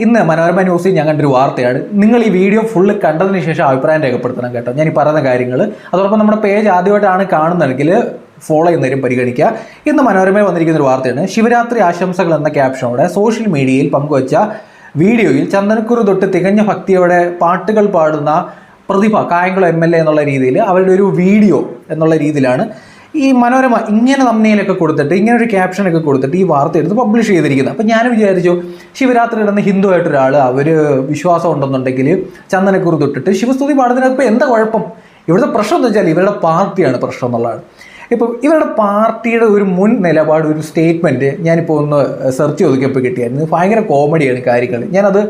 ഇന്ന് മനോരമ ന്യൂസിൽ ഞാൻ കണ്ടൊരു വാർത്തയാണ്. നിങ്ങൾ ഈ വീഡിയോ ഫുള്ള് കണ്ടതിന് ശേഷം അഭിപ്രായം രേഖപ്പെടുത്തണം കേട്ടോ. ഞാൻ ഈ പറയുന്ന കാര്യങ്ങൾ അതോടൊപ്പം നമ്മുടെ പേജ് ആദ്യമായിട്ടാണ് കാണുന്നതെങ്കിൽ ഫോളോ ചെയ്യുന്നവരും പരിഗണിക്കുക. ഇന്ന് മനോരമയിൽ വന്നിരിക്കുന്ന ഒരു വാർത്തയാണ്. ശിവരാത്രി ആശംസകൾ എന്ന ക്യാപ്ഷനോടെ സോഷ്യൽ മീഡിയയിൽ പങ്കുവച്ച വീഡിയോയിൽ ചന്ദനക്കുറി തൊട്ട് തികഞ്ഞ ഭക്തിയോടെ പാട്ടുകൾ പാടുന്ന പ്രതിഭ കായംകുളം MLA എന്നുള്ള രീതിയിൽ അവരുടെ ഒരു വീഡിയോ എന്നുള്ള രീതിയിലാണ് ഈ മനോരമ ഇങ്ങനെ തമ്മിലൊക്കെ കൊടുത്തിട്ട് ഇങ്ങനെ ഒരു ക്യാപ്ഷനൊക്കെ കൊടുത്തിട്ട് ഈ വാർത്ത എടുത്ത് പബ്ലിഷ് ചെയ്തിരിക്കുന്നത്. അപ്പം ഞാനും വിചാരിച്ചു ശിവരാത്രി ഇടുന്ന ഹിന്ദു ആയിട്ടൊരാൾ അവർ വിശ്വാസം ഉണ്ടെന്നുണ്ടെങ്കിൽ ചന്ദനക്കുറി തൊട്ടിട്ട് ശിവസ്തുതി പാടുന്നതിനകത്ത് എന്താ കുഴപ്പം? ഇവിടുത്തെ പ്രശ്നം എന്ന് വെച്ചാൽ ഇവരുടെ പാർട്ടിയാണ് പ്രശ്നം എന്നുള്ളതാണ്. ഇപ്പം ഇവരുടെ പാർട്ടിയുടെ ഒരു മുൻ നിലപാട്, ഒരു സ്റ്റേറ്റ്മെൻറ്റ് ഞാനിപ്പോൾ ഒന്ന് സെർച്ച് ചെയ്തൊക്കെയപ്പോൾ കിട്ടിയായിരുന്നു. ഭയങ്കര കോമഡിയാണ് കാര്യങ്ങൾ. ഞാനത്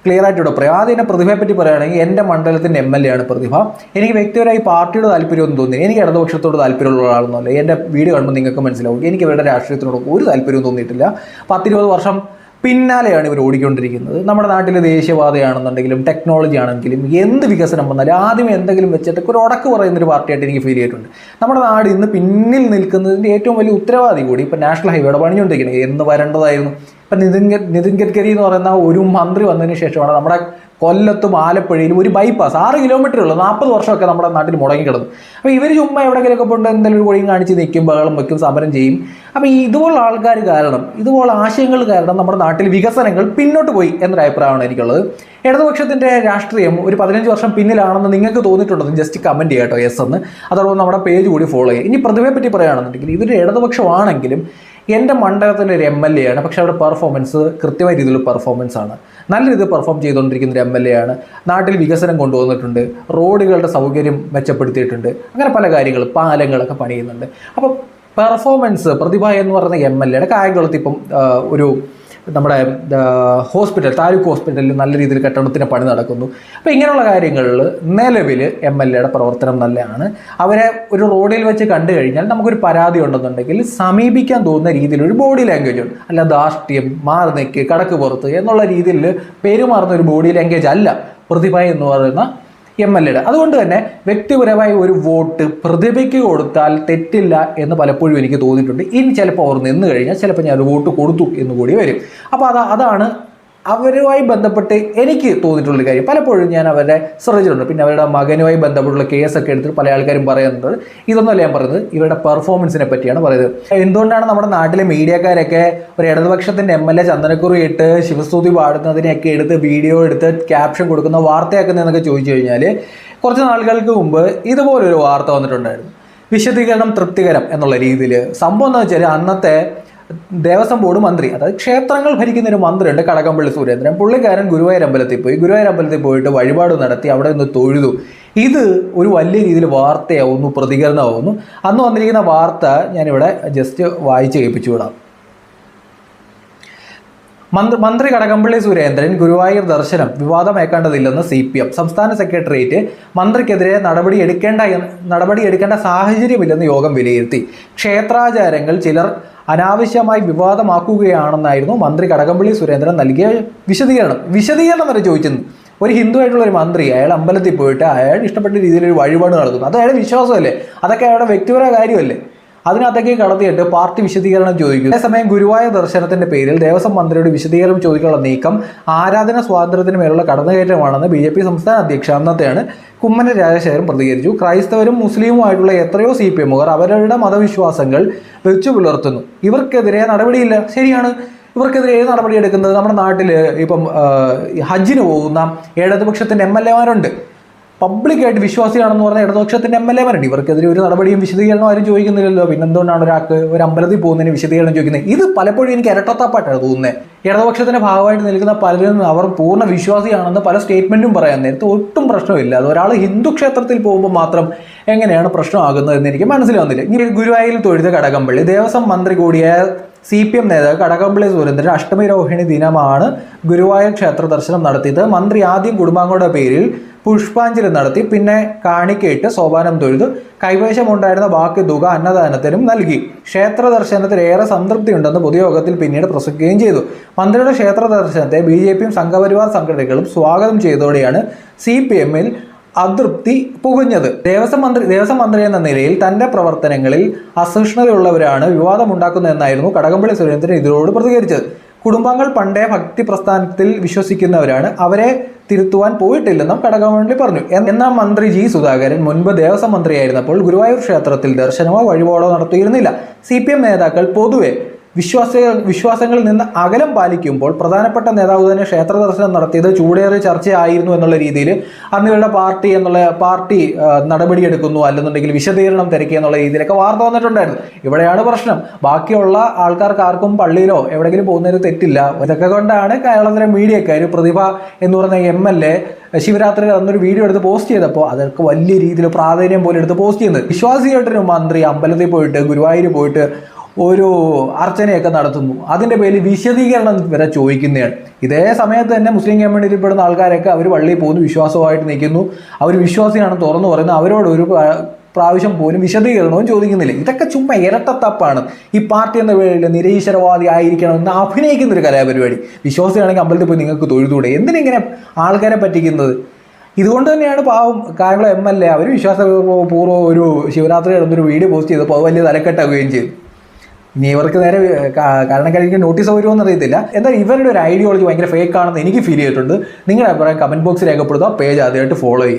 ക്ലിയർ ആയിട്ട് ഇവിടെ പറയാം. ആദ്യം എന്നെ പ്രതിഭയെപ്പറ്റി പറയുകയാണെങ്കിൽ എൻ്റെ മണ്ഡലത്തിൻ്റെ MLA ആണ് പ്രതിഭ. എനിക്ക് വ്യക്തിപരമായി പാർട്ടിയുടെ താല്പര്യമൊന്നും തോന്നി. എനിക്ക് ഇടതുപക്ഷത്തോട് താല്പര്യമുള്ള ആളൊന്നുമല്ല. എൻ്റെ വീഡിയോ കാണുമ്പോൾ നിങ്ങൾക്ക് മനസ്സിലാവും എനിക്ക് ഇവരുടെ രാഷ്ട്രീയത്തിനോട് ഒരു താല്പര്യവും തോന്നിയിട്ടില്ല. 10-20 വർഷം പിന്നാലെയാണ് ഇവർ ഓടിക്കൊണ്ടിരിക്കുന്നത്. നമ്മുടെ നാട്ടിൽ ദേശീയപാതയാണെന്നുണ്ടെങ്കിലും ടെക്നോളജി ആണെങ്കിലും എന്ത് വികസനം വന്നാലും ആദ്യം എന്തെങ്കിലും വെച്ചിട്ട് ഒരു ഉടക്ക് പറയുന്നൊരു പാർട്ടിയായിട്ട് എനിക്ക് ഫീൽ ചെയ്തിട്ടുണ്ട്. നമ്മുടെ നാട് ഇന്ന് പിന്നിൽ നിൽക്കുന്നതിൻ്റെ ഏറ്റവും വലിയ ഉത്തരവാദി കൂടി ഇപ്പം നാഷണൽ ഹൈവേയുടെ പണിഞ്ഞുകൊണ്ടിരിക്കുന്നത്. എന്ന് വരേണ്ടതായിരുന്നു. ഇപ്പം നിതിൻ ഗഡ്കരി എന്ന് പറയുന്ന ഒരു മന്ത്രി വന്നതിന് ശേഷമാണ് നമ്മുടെ കൊല്ലത്തും ആലപ്പുഴയിലും ഒരു ബൈപ്പാസ് 6 കിലോമീറ്റർ ഉള്ളൂ. 40 വർഷമൊക്കെ നമ്മുടെ നാട്ടിൽ മുടങ്ങിക്കിടന്നു. അപ്പോൾ ഇവർ ചുമ്മാ എവിടെയെങ്കിലുമൊക്കെ പോയിട്ട് എന്തെങ്കിലും ഒരു കൊടിയും കാണിച്ച് നിൽക്കും, ബഹളം വയ്ക്കും, സമരം ചെയ്യും. അപ്പോൾ ഇതുപോലുള്ള ആൾക്കാർ കാരണം, ഇതുപോലുള്ള ആശയങ്ങൾ കാരണം നമ്മുടെ നാട്ടിൽ വികസനങ്ങൾ പിന്നോട്ട് പോയി എന്നൊരു അഭിപ്രായമാണ് എനിക്കുള്ളത്. ഇടതുപക്ഷത്തിൻ്റെ രാഷ്ട്രീയം ഒരു 15 വർഷം പിന്നിലാണെന്ന് നിങ്ങൾക്ക് തോന്നിയിട്ടുണ്ടെന്ന് ജസ്റ്റ് കമൻറ്റ് ചെയ്യാം കേട്ടോ, യെസ് എന്ന്. അതോടൊപ്പം നമ്മുടെ പേജ് കൂടി ഫോളോ ചെയ്യുക. ഇനി പ്രതിഭയെ പറ്റി പറയുകയാണെന്നുണ്ടെങ്കിൽ ഇവർ ഇടതുപക്ഷമാണെങ്കിലും എൻ്റെ മണ്ഡലത്തിൻ്റെ ഒരു MLA ആണ്. പക്ഷേ അവരുടെ പെർഫോമൻസ് കൃത്യമായ രീതിയിൽ പെർഫോമൻസ് ആണ്. നല്ല രീതിയിൽ പെർഫോം ചെയ്തുകൊണ്ടിരിക്കുന്ന ഒരു MLA ആണ്. നാട്ടിൽ വികസനം കൊണ്ടുവന്നിട്ടുണ്ട്, റോഡുകളുടെ സൗകര്യം മെച്ചപ്പെടുത്തിയിട്ടുണ്ട്, അങ്ങനെ പല കാര്യങ്ങൾ, പാലങ്ങളൊക്കെ പണിയുന്നുണ്ട്. അപ്പോൾ പെർഫോമൻസ് പ്രതിഭ എന്ന് പറയുന്ന MLA കായംകുളത്ത് ഇപ്പം ഒരു നമ്മുടെ ഹോസ്പിറ്റൽ, താലൂക്ക് ഹോസ്പിറ്റലിൽ നല്ല രീതിയിൽ കെട്ടിടത്തിന് പണി നടക്കുന്നു. അപ്പോൾ ഇങ്ങനെയുള്ള കാര്യങ്ങളിൽ നിലവിൽ MLA പ്രവർത്തനം നല്ലതാണ്. അവരെ ഒരു റോഡിൽ വെച്ച് കണ്ടു കഴിഞ്ഞാൽ നമുക്കൊരു പരാതി ഉണ്ടെന്നുണ്ടെങ്കിൽ സമീപിക്കാൻ തോന്നുന്ന രീതിയിലൊരു ബോഡി ലാംഗ്വേജ് ഉണ്ട്. അല്ല ധാർഷ്ട്യം, മാറി നിൽക്ക്, കടക്ക് പുറത്ത് എന്നുള്ള രീതിയിൽ പെരുമാറുന്ന ഒരു ബോഡി ലാംഗ്വേജ് അല്ല പ്രതിഭ എന്ന് പറയുന്ന MLA. അതുകൊണ്ട് തന്നെ വ്യക്തിപരമായ ഒരു വോട്ട് പ്രതിഭയ്ക്ക് കൊടുത്താൽ തെറ്റില്ല എന്ന് പലപ്പോഴും എനിക്ക് തോന്നിയിട്ടുണ്ട്. ഇനി ചിലപ്പോൾ അവർ നിന്ന് കഴിഞ്ഞാൽ ചിലപ്പോൾ ഞാൻ ഒരു വോട്ട് കൊടുത്തു എന്ന് കൂടി വരും. അപ്പോൾ അതാണ് അവരുമായി ബന്ധപ്പെട്ട് എനിക്ക് തോന്നിയിട്ടുള്ളൊരു കാര്യം. പലപ്പോഴും ഞാൻ അവരെ ശ്രദ്ധിച്ചിട്ടുണ്ട്. പിന്നെ അവരുടെ മകനുമായി ബന്ധപ്പെട്ടുള്ള കേസൊക്കെ എടുത്തിട്ട് പല ആൾക്കാരും പറയുന്നുണ്ട്. ഇതൊന്നുമല്ല ഞാൻ പറയുന്നത്, ഇവരുടെ പെർഫോമൻസിനെ പറ്റിയാണ് പറയുന്നത്. എന്തുകൊണ്ടാണ് നമ്മുടെ നാട്ടിലെ മീഡിയക്കാരൊക്കെ ഒരു ഇടതുപക്ഷത്തിൻ്റെ MLA ചന്ദനക്കുറി ഇട്ട് ശിവസ്തുതി പാടുന്നതിനെയൊക്കെ എടുത്ത് വീഡിയോ എടുത്ത് ക്യാപ്ഷൻ കൊടുക്കുന്ന വാർത്തയാക്കുന്നതെന്നൊക്കെ ചോദിച്ചു കഴിഞ്ഞാൽ, കുറച്ച് നാളുകൾക്ക് മുമ്പ് ഇതുപോലൊരു വാർത്ത വന്നിട്ടുണ്ടായിരുന്നു. വിശദീകരണം തൃപ്തികരം എന്നുള്ള രീതിയിൽ. സംഭവം എന്ന് വെച്ചാൽ അന്നത്തെ ദേവസ്വം ബോർഡ് മന്ത്രി, അതായത് ക്ഷേത്രങ്ങൾ ഭരിക്കുന്ന ഒരു മന്ത്രിയുണ്ട്, കടകംപള്ളി സുരേന്ദ്രൻ. പുള്ളിക്കാരൻ ഗുരുവായൂർ അമ്പലത്തിൽ പോയിട്ട് വഴിപാട് നടത്തി അവിടെ നിന്ന് തൊഴുതു. ഇത് ഒരു വലിയ രീതിയിൽ വാർത്തയാവുന്നു, പ്രതികരണമാവുന്നു. അന്ന് വന്നിരിക്കുന്ന വാർത്ത ഞാനിവിടെ ജസ്റ്റ് വായിച്ച് കേൾപ്പിച്ചു വിടാം. മന്ത്രി കടകംപള്ളി സുരേന്ദ്രൻ ഗുരുവായൂർ ദർശനം വിവാദമേക്കേണ്ടതില്ലെന്ന് CPM. സംസ്ഥാന സെക്രട്ടേറിയറ്റ് മന്ത്രിക്കെതിരെ നടപടിയെടുക്കേണ്ട സാഹചര്യമില്ലെന്ന് യോഗം വിലയിരുത്തി. ക്ഷേത്രാചാരങ്ങൾ ചിലർ അനാവശ്യമായി വിവാദമാക്കുകയാണെന്നായിരുന്നു മന്ത്രി കടകംപള്ളി സുരേന്ദ്രൻ നൽകിയ വിശദീകരണം വരെ ചോദിച്ചത്. ഒരു ഹിന്ദു ആയിട്ടുള്ള ഒരു മന്ത്രി അയാൾ അമ്പലത്തിൽ പോയിട്ട് അയാൾ ഇഷ്ടപ്പെട്ട രീതിയിൽ ഒരു വഴിപാട് നടത്തുന്നു. അത് അയാളുടെ വിശ്വാസമല്ലേ? അതൊക്കെ അയാളുടെ വ്യക്തിപരമായ കാര്യമല്ലേ? അതിനകത്തേക്ക് കടത്തിയിട്ട് പാർട്ടി വിശദീകരണം ചോദിക്കുന്നു. അതേസമയം ഗുരുവായൂർ ദർശനത്തിന്റെ പേരിൽ ദേവസ്വം മന്ത്രിയുടെ വിശദീകരണം ചോദിക്കാനുള്ള നീക്കം ആരാധന സ്വാതന്ത്ര്യത്തിന് മേലുള്ള കടന്നുകയറ്റമാണെന്ന് BJP സംസ്ഥാന അധ്യക്ഷ അന്നത്തെയാണ് കുമ്മനം രാജശേഖരൻ പ്രതികരിച്ചു. ക്രൈസ്തവരും മുസ്ലിമുമായിട്ടുള്ള എത്രയോ CPMകാർ അവരുടെ മതവിശ്വാസങ്ങൾ വെച്ചു പുലർത്തുന്നു. ഇവർക്കെതിരെ നടപടിയില്ല. ശരിയാണ്, ഇവർക്കെതിരെ ഏത് നടപടിയെടുക്കുന്നത്? നമ്മുടെ നാട്ടിൽ ഇപ്പം ഹജ്ജിന് പോകുന്ന ഇടതുപക്ഷത്തിൻ്റെ MLAമാരുണ്ട്. പബ്ലിക്കായിട്ട് വിശ്വാസിയാണെന്ന് പറഞ്ഞ ഇടതുപക്ഷത്തിൻ്റെ MLAമാരുണ്ട്. ഇവർക്കെതിരെ ഒരു നടപടിയും വിശദീകരണം ആരും ചോദിക്കുന്നില്ലല്ലോ. പിന്നെന്തുകൊണ്ടാണ് ഒരാൾക്ക് ഒരു അമ്പലത്തിൽ പോകുന്നതിന് വിശദീകരണം ചോദിക്കുന്നത്? ഇത് പലപ്പോഴും എനിക്ക് ഇരട്ടത്താപ്പായിട്ടാണ് തോന്നുന്നത്. ഇടതുപക്ഷത്തിൻ്റെ ഭാഗമായിട്ട് നിൽക്കുന്ന പലരും അവർ പൂർണ്ണ വിശ്വാസിയാണെന്ന് പല സ്റ്റേറ്റ്മെൻറ്റും പറയാൻ നേരത്തെ ഒട്ടും പ്രശ്നമില്ല. അത് ഒരാൾ ഹിന്ദു ക്ഷേത്രത്തിൽ പോകുമ്പോൾ മാത്രം എങ്ങനെയാണ് പ്രശ്നമാകുന്നത് എന്ന് എനിക്ക് മനസ്സിലാവുന്നില്ല. ഇനി ഗുരുവായൂരിൽ തൊഴുത കടകംപള്ളി ദേവസ്വം മന്ത്രി കൂടിയായ CPM നേതാവ് കടകംപള്ളി സുരേന്ദ്രൻ അഷ്ടമി രോഹിണി ദിനമാണ് ഗുരുവായൂർ ക്ഷേത്ര ദർശനം നടത്തിയത്. മന്ത്രി ആദ്യം കുടുംബാംഗങ്ങളുടെ പേരിൽ പുഷ്പാഞ്ജലി നടത്തി, പിന്നെ കാണിക്കയിട്ട് സോപാനം തൊഴുതു. കൈവശമുണ്ടായിരുന്ന ബാക്കി തുക അന്നദാനത്തിനും നൽകി. ക്ഷേത്ര ദർശനത്തിൽ ഏറെ സംതൃപ്തിയുണ്ടെന്ന് പൊതുയോഗത്തിൽ പിന്നീട് പ്രസംഗിക്കുകയും ചെയ്തു. മന്ത്രിയുടെ ക്ഷേത്ര ദർശനത്തെ BJPയും സംഘപരിവാർ സംഘടനകളും സ്വാഗതം ചെയ്തതോടെയാണ് CPMൽ അതൃപ്തി പുകഞ്ഞത്. ദേവസ്വം മന്ത്രി എന്ന നിലയിൽ തന്റെ പ്രവർത്തനങ്ങളിൽ അസഹിഷ്ണുതയുള്ളവരാണ് വിവാദമുണ്ടാക്കുന്നതെന്നായിരുന്നു കടകംപള്ളി സുരേന്ദ്രൻ ഇതിനോട് പ്രതികരിച്ചത്. കുടുംബാംഗങ്ങൾ പണ്ടേ ഭക്തി പ്രസ്ഥാനത്തിൽ വിശ്വസിക്കുന്നവരാണ്, അവരെ തിരുത്തുവാൻ പോയിട്ടില്ലെന്നും കടകംപള്ളി പറഞ്ഞു. എന്നാൽ മന്ത്രി ജി സുധാകരൻ മുൻപ് ദേവസ്വം മന്ത്രിയായിരുന്നപ്പോൾ ഗുരുവായൂർ ക്ഷേത്രത്തിൽ ദർശനമോ വഴിപാടോ നടത്തിയിരുന്നില്ല. CPM നേതാക്കൾ പൊതുവെ വിശ്വാസങ്ങളിൽ നിന്ന് അകലം പാലിക്കുമ്പോൾ പ്രധാനപ്പെട്ട നേതാവ് തന്നെ ക്ഷേത്ര ദർശനം നടത്തിയത് ചൂടേറിയ ചർച്ചയായിരുന്നു എന്നുള്ള രീതിയിൽ അന്ന് ഇവരുടെ പാർട്ടി നടപടിയെടുക്കുന്നു, അല്ലെന്നുണ്ടെങ്കിൽ വിശദീകരണം തിരക്കി എന്നുള്ള രീതിയിലൊക്കെ വാർത്ത വന്നിട്ടുണ്ടായിരുന്നു. ഇവിടെയാണ് പ്രശ്നം. ബാക്കിയുള്ള ആൾക്കാർക്ക് ആർക്കും പള്ളിയിലോ എവിടെയെങ്കിലും പോകുന്നതിന് തെറ്റില്ല. ഇതൊക്കെ കൊണ്ടാണ് കേരളത്തിലെ മീഡിയക്കാർ പ്രതിഭ എന്ന് പറയുന്ന MLA ശിവരാത്രി അന്നൊരു വീഡിയോ എടുത്ത് പോസ്റ്റ് ചെയ്തപ്പോൾ അതൊക്കെ വലിയ രീതിയിൽ പ്രാധാന്യം പോലെ എടുത്ത് പോസ്റ്റ് ചെയ്യുന്നത്. വിശ്വാസിയായിട്ടൊരു മന്ത്രി അമ്പലത്തിൽ പോയിട്ട് ഗുരുവായൂർ പോയിട്ട് ഒരു അർച്ചനയൊക്കെ നടത്തുന്നു, അതിൻ്റെ പേരിൽ വിശദീകരണം വരെ ചോദിക്കുന്നതാണ്. ഇതേ സമയത്ത് തന്നെ മുസ്ലിം കമ്മ്യൂണിറ്റിയിൽപ്പെടുന്ന ആൾക്കാരൊക്കെ അവർ പള്ളിയിൽ പോകുന്നു, വിശ്വാസമായിട്ട് നിൽക്കുന്നു, അവർ വിശ്വാസിയാണെന്ന് തുറന്നു പറയുന്നു, അവരോട് ഒരു പ്രാവശ്യം പോലും വിശദീകരണവും ചോദിക്കുന്നില്ല. ഇതൊക്കെ ചുമ്മാ ഇരട്ടത്തപ്പാണ്. ഈ പാർട്ടി എന്ന പേരിൽ നിരീശ്വരവാദി ആയിരിക്കണമെന്ന് അഭിനയിക്കുന്നൊരു കലാപരിപാടി. വിശ്വാസിയാണെങ്കിൽ അമ്പലത്തിൽ പോയി നിങ്ങൾക്ക് തൊഴുതൂടെ? എന്തിനിങ്ങനെ ആൾക്കാരെ പറ്റിക്കുന്നത്? ഇതുകൊണ്ട് തന്നെയാണ് പാവം കായംകുളം MLA അവർ വിശ്വാസപൂർവ്വം ഒരു ശിവരാത്രി നടന്നൊരു വീഡിയോ പോസ്റ്റ് ചെയ്തപ്പോൾ അത് വലിയ തലക്കെട്ടാവുകയും ചെയ്തു. ഇനി ഇവർക്ക് നേരെ കാരണക്കാർക്ക് നോട്ടീസ് വരുമോയെന്ന് അറിയത്തില്ല. എന്തായാലും ഇവരുടെ ഒരു ഐഡിയോളജി ഭയങ്കര ഫേക്ക് ആണെന്ന് എനിക്ക് ഫീൽ ചെയ്തിട്ടുണ്ട്. നിങ്ങളുടെ അഭിപ്രായം കമൻറ്റ് ബോക്സിൽ രേഖപ്പെടുത്തുക. പേജ് ആദ്യമായിട്ട് ഫോളോ ചെയ്യുക.